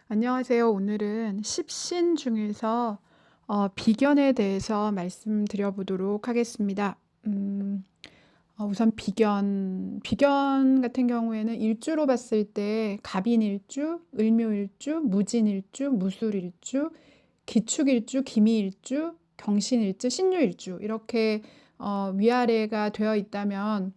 안녕하세요. 오늘은 십신 중에서 비견에 대해서 말씀드려 보도록 하겠습니다. 우선 비견 같은 경우에는 일주로 봤을 때 갑인일주, 을묘일주, 무진일주, 무술일주, 기축일주, 기미일주, 경신일주, 신유일주 이렇게 위아래가 되어 있다면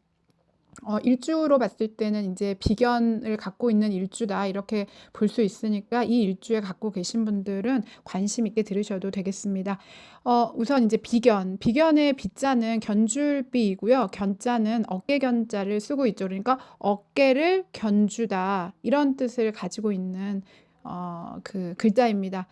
일주로 봤을 때는 이제 비견을 갖고 있는 일주다 이렇게 볼 수 있으니까 이 일주에 갖고 계신 분들은 관심 있게 들으셔도 되겠습니다. 우선 이제 비견의 비자는 견줄비이고요. 견자는 어깨 견자를 쓰고 있죠. 그러니까 어깨를 견주다 이런 뜻을 가지고 있는 그 글자입니다.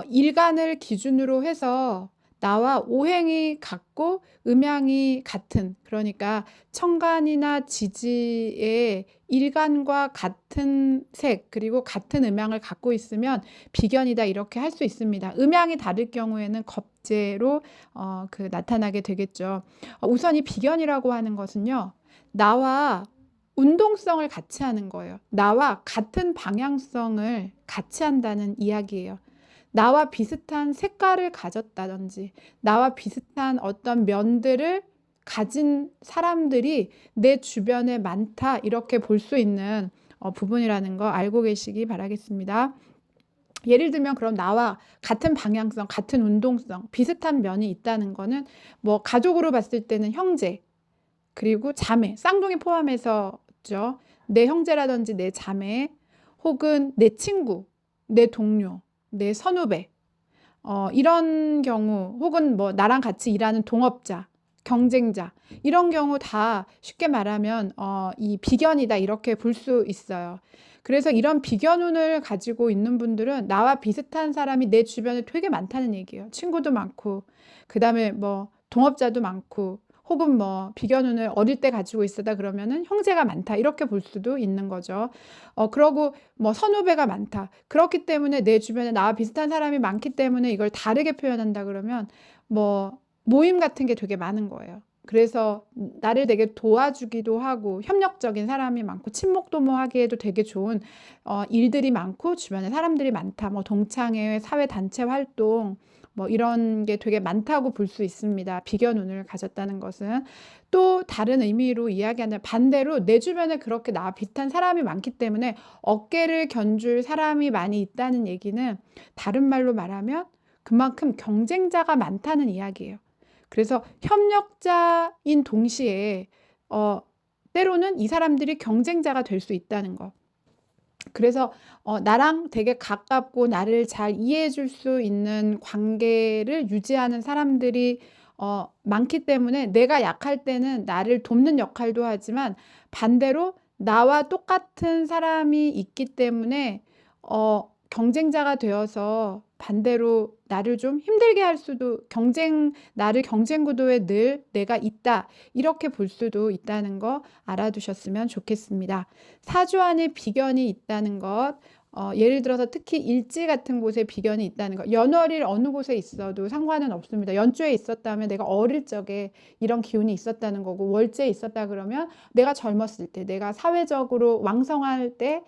일간을 기준으로 해서 나와 오행이 같고 음양이 같은, 그러니까 천간이나 지지의 일간과 같은 색 그리고 같은 음양을 갖고 있으면 비견이다 이렇게 할 수 있습니다. 음양이 다를 경우에는 겁재로 나타나게 되겠죠. 우선 이 비견이라고 하는 것은요, 나와 운동성을 같이 하는 거예요. 나와 같은 방향성을 같이 한다는 이야기예요. 나와 비슷한 색깔을 가졌다든지 나와 비슷한 어떤 면들을 가진 사람들이 내 주변에 많다 이렇게 볼 수 있는 부분이라는 거 알고 계시기 바라겠습니다. 예를 들면 그럼 나와 같은 방향성, 같은 운동성, 비슷한 면이 있다는 거는 뭐 가족으로 봤을 때는 형제, 그리고 자매, 쌍둥이 포함해서죠. 내 형제라든지 내 자매, 혹은 내 친구, 내 동료, 내 선후배, 이런 경우, 혹은 뭐 나랑 같이 일하는 동업자, 경쟁자, 이런 경우 다 쉽게 말하면 이 비견이다 이렇게 볼 수 있어요. 그래서 이런 비견운을 가지고 있는 분들은 나와 비슷한 사람이 내 주변에 되게 많다는 얘기예요. 친구도 많고, 그 다음에 뭐 동업자도 많고, 혹은 뭐 비견운을 어릴 때 가지고 있었다 그러면은 형제가 많다 이렇게 볼 수도 있는 거죠. 그러고 뭐 선후배가 많다. 그렇기 때문에 내 주변에 나와 비슷한 사람이 많기 때문에 이걸 다르게 표현한다 그러면 뭐 모임 같은 게 되게 많은 거예요. 그래서 나를 되게 도와주기도 하고 협력적인 사람이 많고 친목도모하기에도 되게 좋은 일들이 많고 주변에 사람들이 많다. 뭐 동창회, 사회단체 활동 뭐 이런 게 되게 많다고 볼 수 있습니다. 비견운을 가졌다는 것은. 또 다른 의미로 이야기하는 반대로 내 주변에 그렇게 나와 비슷한 사람이 많기 때문에 어깨를 견줄 사람이 많이 있다는 얘기는 다른 말로 말하면 그만큼 경쟁자가 많다는 이야기예요. 그래서 협력자인 동시에 때로는 이 사람들이 경쟁자가 될 수 있다는 거. 그래서 나랑 되게 가깝고 나를 잘 이해해 줄 수 있는 관계를 유지하는 사람들이 많기 때문에 내가 약할 때는 나를 돕는 역할도 하지만 반대로 나와 똑같은 사람이 있기 때문에 경쟁자가 되어서 반대로 나를 좀 힘들게 할 수도, 나를 경쟁 구도에 늘 내가 있다 이렇게 볼 수도 있다는 거 알아두셨으면 좋겠습니다. 사주 안에 비견이 있다는 것, 예를 들어서 특히 일지 같은 곳에 비견이 있다는 것, 연월일 어느 곳에 있어도 상관은 없습니다. 연주에 있었다면 내가 어릴 적에 이런 기운이 있었다는 거고, 월지에 있었다 그러면 내가 젊었을 때, 내가 사회적으로 왕성할 때,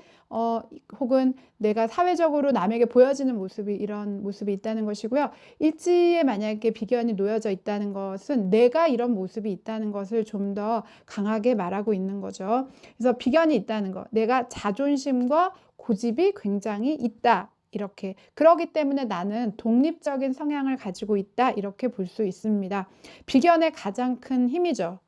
혹은 내가 사회적으로 남에게 보여지는 모습이, 이런 모습이 있다는 것이고요. 일지에 만약에 비견이 놓여져 있다는 것은 내가 이런 모습이 있다는 것을 좀 더 강하게 말하고 있는 거죠. 그래서 비견이 있다는 것, 내가 자존심과 고집이 굉장히 있다. 이렇게. 그러기 때문에 나는 독립적인 성향을 가지고 있다. 이렇게 볼 수 있습니다. 비견의 가장 큰 힘이죠.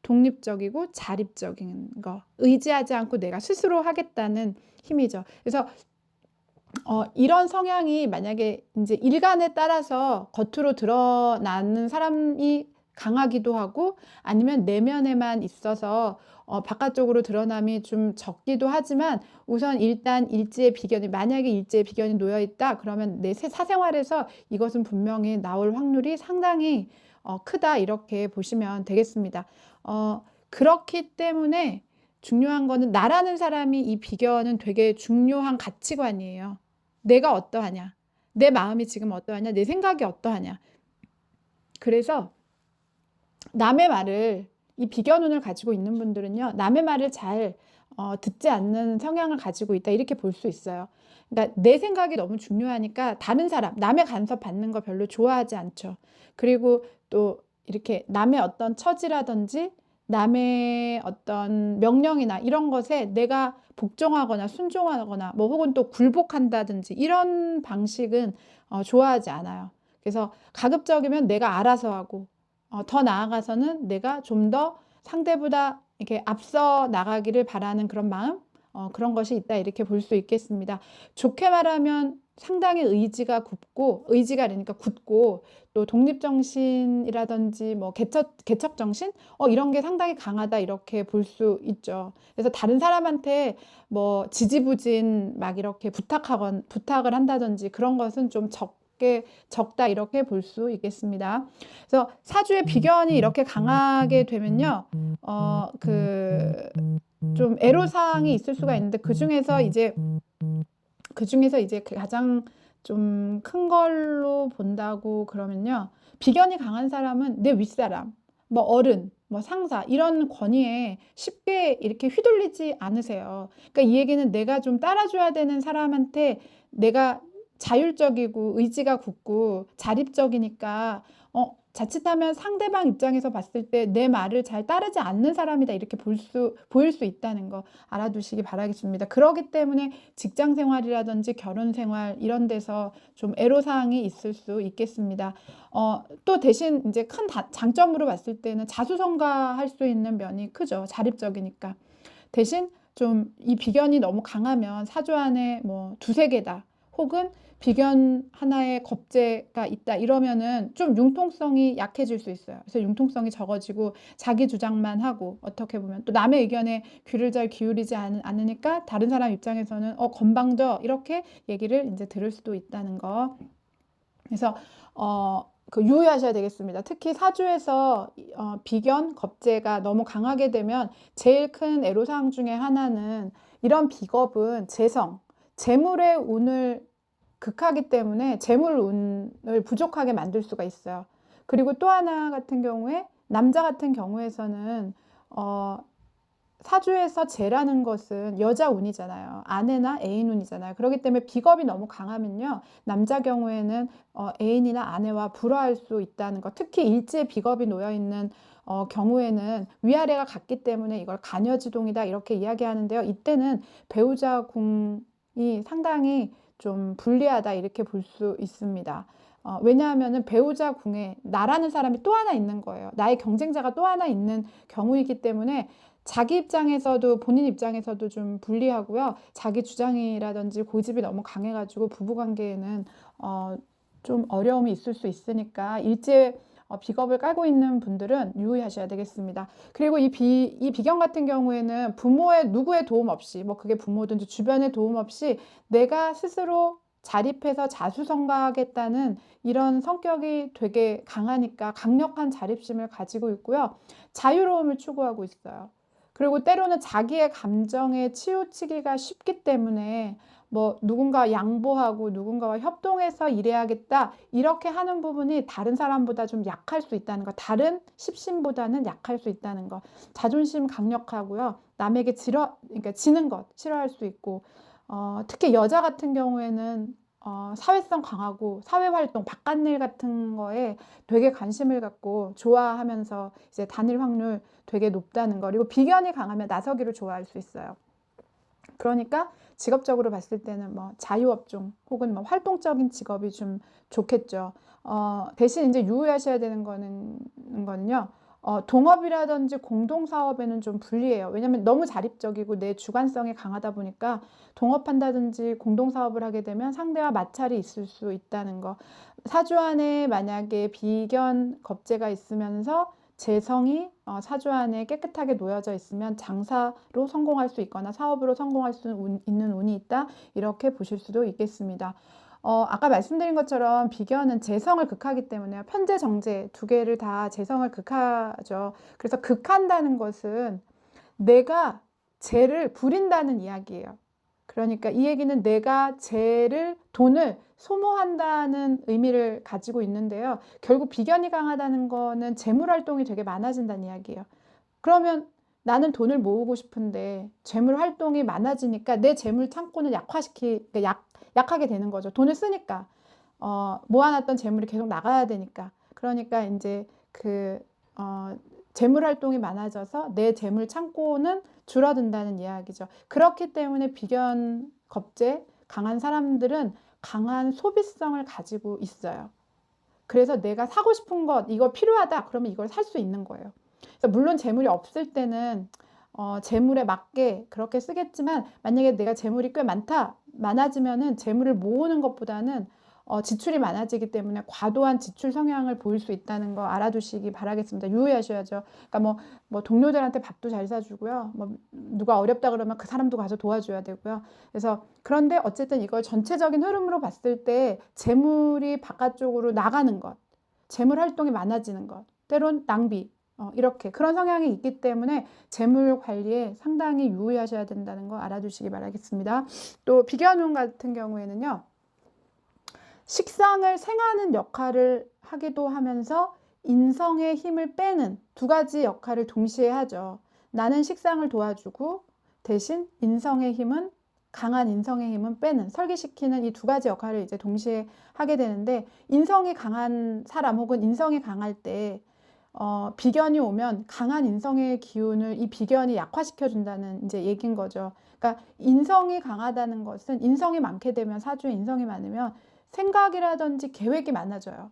독립적이고 자립적인 거. 의지하지 않고 내가 스스로 하겠다는 힘이죠. 그래서 이런 성향이 만약에 이제 일간에 따라서 겉으로 드러나는 사람이 강하기도 하고 아니면 내면에만 있어서 바깥쪽으로 드러남이 좀 적기도 하지만 우선 일단 일지의 비견이, 만약에 일지의 비견이 놓여 있다 그러면 내 사생활에서 이것은 분명히 나올 확률이 상당히 크다 이렇게 보시면 되겠습니다. 그렇기 때문에 중요한 거는 나라는 사람이 이 비견은 되게 중요한 가치관이에요. 내가 어떠하냐, 내 마음이 지금 어떠하냐, 내 생각이 어떠하냐. 그래서 남의 말을, 이 비견운을 가지고 있는 분들은요, 남의 말을 잘 듣지 않는 성향을 가지고 있다 이렇게 볼 수 있어요. 그러니까 내 생각이 너무 중요하니까 다른 사람, 남의 간섭 받는 거 별로 좋아하지 않죠. 그리고 또 이렇게 남의 어떤 처지라든지 남의 어떤 명령이나 이런 것에 내가 복종하거나 순종하거나 뭐 혹은 또 굴복한다든지 이런 방식은 좋아하지 않아요. 그래서 가급적이면 내가 알아서 하고 더 나아가서는 내가 좀 더 상대보다 이렇게 앞서 나가기를 바라는 그런 마음, 그런 것이 있다 이렇게 볼 수 있겠습니다. 좋게 말하면 상당히 의지가 그러니까 굳고 또 독립정신이라든지 뭐 개척정신 이런 게 상당히 강하다 이렇게 볼 수 있죠. 그래서 다른 사람한테 뭐 지지부진 막 이렇게 부탁을 한다든지 그런 것은 좀 적다 이렇게 볼 수 있겠습니다. 그래서 사주의 비견이 이렇게 강하게 되면요. 그 좀 애로사항이 있을 수가 있는데 그중에서 이제 가장 좀 큰 걸로 본다고 그러면요. 비견이 강한 사람은 내 윗사람, 뭐 어른, 뭐 상사 이런 권위에 쉽게 이렇게 휘둘리지 않으세요. 그러니까 이 얘기는 내가 좀 따라줘야 되는 사람한테 내가 자율적이고 의지가 굳고 자립적이니까 자칫하면 상대방 입장에서 봤을 때 내 말을 잘 따르지 않는 사람이다 이렇게 보일 수 있다는 거 알아두시기 바라겠습니다. 그러기 때문에 직장 생활이라든지 결혼 생활 이런 데서 좀 애로사항이 있을 수 있겠습니다. 또 대신 이제 큰 장점으로 봤을 때는 자수성가할 수 있는 면이 크죠. 자립적이니까. 대신 좀 이 비견이 너무 강하면 사주 안에 뭐 두세 개다 혹은 비견 하나에 겁재가 있다 이러면은 좀 융통성이 약해질 수 있어요. 그래서 융통성이 적어지고 자기 주장만 하고 어떻게 보면 또 남의 의견에 귀를 잘 기울이지 않으니까 다른 사람 입장에서는 건방져 이렇게 얘기를 이제 들을 수도 있다는 거. 그래서 유의하셔야 되겠습니다. 특히 사주에서 비견, 겁재가 너무 강하게 되면 제일 큰 애로사항 중에 하나는 이런 비겁은 재물의 운을 극하기 때문에 재물 운을 부족하게 만들 수가 있어요. 그리고 또 하나 같은 경우에 남자 같은 경우에서는 사주에서 재라는 것은 여자 운이잖아요. 아내나 애인 운이잖아요. 그렇기 때문에 비겁이 너무 강하면요. 남자 경우에는 애인이나 아내와 불화할 수 있다는 것. 특히 일지에 비겁이 놓여 있는 경우에는 위아래가 같기 때문에 이걸 간여지동이다 이렇게 이야기하는데요. 이때는 배우자 궁이 상당히 좀 불리하다 이렇게 볼 수 있습니다. 왜냐하면은 배우자 궁에 나라는 사람이 또 하나 있는 거예요. 나의 경쟁자가 또 하나 있는 경우이기 때문에 자기 입장에서도 본인 입장에서도 좀 불리하고요. 자기 주장이라든지 고집이 너무 강해가지고 부부관계에는 좀 어려움이 있을 수 있으니까 일제 비겁을 깔고 있는 분들은 유의하셔야 되겠습니다. 그리고 이 비경 같은 경우에는 부모의 누구의 도움 없이 뭐 그게 부모든지 주변의 도움 없이 내가 스스로 자립해서 자수성가하겠다는 이런 성격이 되게 강하니까 강력한 자립심을 가지고 있고요. 자유로움을 추구하고 있어요. 그리고 때로는 자기의 감정에 치우치기가 쉽기 때문에 뭐 누군가 양보하고 누군가와 협동해서 일해야겠다 이렇게 하는 부분이 다른 사람보다 좀 약할 수 있다는 거, 다른 십신보다는 약할 수 있다는 거. 자존심 강력하고요. 남에게 그러니까 지는 것 싫어할 수 있고 특히 여자 같은 경우에는 사회성 강하고 사회활동, 바깥일 같은 거에 되게 관심을 갖고 좋아하면서 이제 다닐 확률 되게 높다는 거. 그리고 비견이 강하면 나서기를 좋아할 수 있어요. 그러니까 직업적으로 봤을 때는 뭐 자유업종 혹은 뭐 활동적인 직업이 좀 좋겠죠. 대신 이제 유의하셔야 되는 거는요. 동업이라든지 공동사업에는 좀 불리해요. 왜냐하면 너무 자립적이고 내 주관성이 강하다 보니까 동업한다든지 공동사업을 하게 되면 상대와 마찰이 있을 수 있다는 거. 사주 안에 만약에 비견 겁재가 있으면서 재성이 사주 안에 깨끗하게 놓여져 있으면 장사로 성공할 수 있거나 사업으로 성공할 수 있는 운이 있다 이렇게 보실 수도 있겠습니다. 아까 말씀드린 것처럼 비견은 재성을 극하기 때문에 편재 정재 두 개를 다 재성을 극하죠. 그래서 극한다는 것은 내가 재를 부린다는 이야기예요. 그러니까 이 얘기는 내가 돈을 소모한다는 의미를 가지고 있는데요. 결국 비견이 강하다는 거는 재물 활동이 되게 많아진다는 이야기예요. 그러면 나는 돈을 모으고 싶은데 재물 활동이 많아지니까 내 재물 창고는 약하게 되는 거죠. 돈을 쓰니까. 모아놨던 재물이 계속 나가야 되니까. 그러니까 이제 재물 활동이 많아져서 내 재물 창고는 줄어든다는 이야기죠. 그렇기 때문에 비견 겁재 강한 사람들은 강한 소비성을 가지고 있어요. 그래서 내가 사고 싶은 것, 이거 필요하다 그러면 이걸 살 수 있는 거예요. 그래서 물론 재물이 없을 때는 재물에 맞게 그렇게 쓰겠지만, 만약에 내가 재물이 꽤 많아지면은 재물을 모으는 것보다는 지출이 많아지기 때문에 과도한 지출 성향을 보일 수 있다는 거 알아두시기 바라겠습니다. 유의하셔야죠. 그러니까 뭐 동료들한테 밥도 잘 사주고요. 뭐 누가 어렵다 그러면 그 사람도 가서 도와줘야 되고요. 그래서 그런데 어쨌든 이걸 전체적인 흐름으로 봤을 때 재물이 바깥쪽으로 나가는 것, 재물 활동이 많아지는 것, 때론 낭비, 이렇게 그런 성향이 있기 때문에 재물 관리에 상당히 유의하셔야 된다는 거 알아두시기 바라겠습니다. 또 비견운 같은 경우에는요, 식상을 생하는 역할을 하기도 하면서 인성의 힘을 빼는 두 가지 역할을 동시에 하죠. 나는 식상을 도와주고 대신 강한 인성의 힘은 빼는, 설계시키는 이 두 가지 역할을 이제 동시에 하게 되는데, 인성이 강한 사람 혹은 인성이 강할 때 비견이 오면 강한 인성의 기운을 이 비견이 약화시켜 준다는 이제 얘기인 거죠. 그러니까 인성이 강하다는 것은, 인성이 많게 되면, 사주에 인성이 많으면 생각이라든지 계획이 많아져요.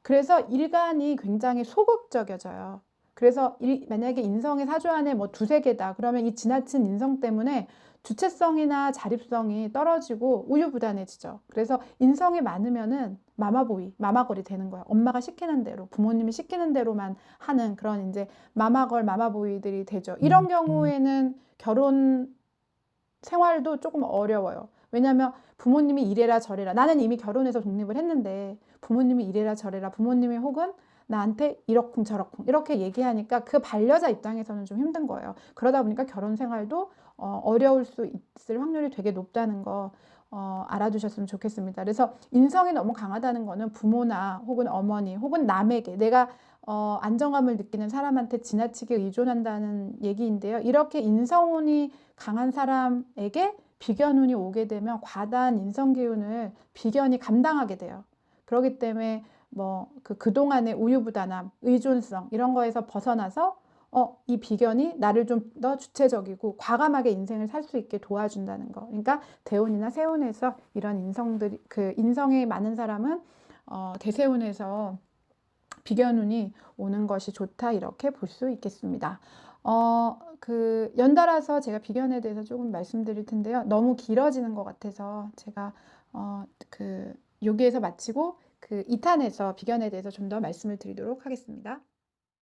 그래서 일간이 굉장히 소극적이어져요. 그래서 만약에 인성의 사주 안에 뭐 두세 개다 그러면 이 지나친 인성 때문에 주체성이나 자립성이 떨어지고 우유부단해지죠. 그래서 인성이 많으면은 마마걸이 되는 거예요. 엄마가 시키는 대로, 부모님이 시키는 대로만 하는 그런 이제 마마보이들이 되죠. 이런 경우에는 결혼 생활도 조금 어려워요. 왜냐하면 부모님이 이래라 저래라, 나는 이미 결혼해서 독립을 했는데 부모님이 이래라 저래라, 부모님이 혹은 나한테 이러쿵 저러쿵 이렇게 얘기하니까 그 반려자 입장에서는 좀 힘든 거예요. 그러다 보니까 결혼 생활도 어려울 수 있을 확률이 되게 높다는 거 알아두셨으면 좋겠습니다. 그래서 인성이 너무 강하다는 거는 부모나 혹은 어머니 혹은 남에게, 내가 안정감을 느끼는 사람한테 지나치게 의존한다는 얘기인데요. 이렇게 인성운이 강한 사람에게 비견운이 오게 되면 과다한 인성 기운을 비견이 감당하게 돼요. 그렇기 때문에 뭐 그동안의 우유부단함, 의존성 이런 거에서 벗어나서 이 비견이 나를 좀 더 주체적이고 과감하게 인생을 살 수 있게 도와준다는 거. 그러니까 대운이나 세운에서 이런 인성이 많은 사람은 대세운에서 비견운이 오는 것이 좋다, 이렇게 볼 수 있겠습니다. 연달아서 제가 비견에 대해서 조금 말씀드릴 텐데요. 너무 길어지는 것 같아서 제가 여기에서 마치고 2탄에서 비견에 대해서 좀 더 말씀을 드리도록 하겠습니다.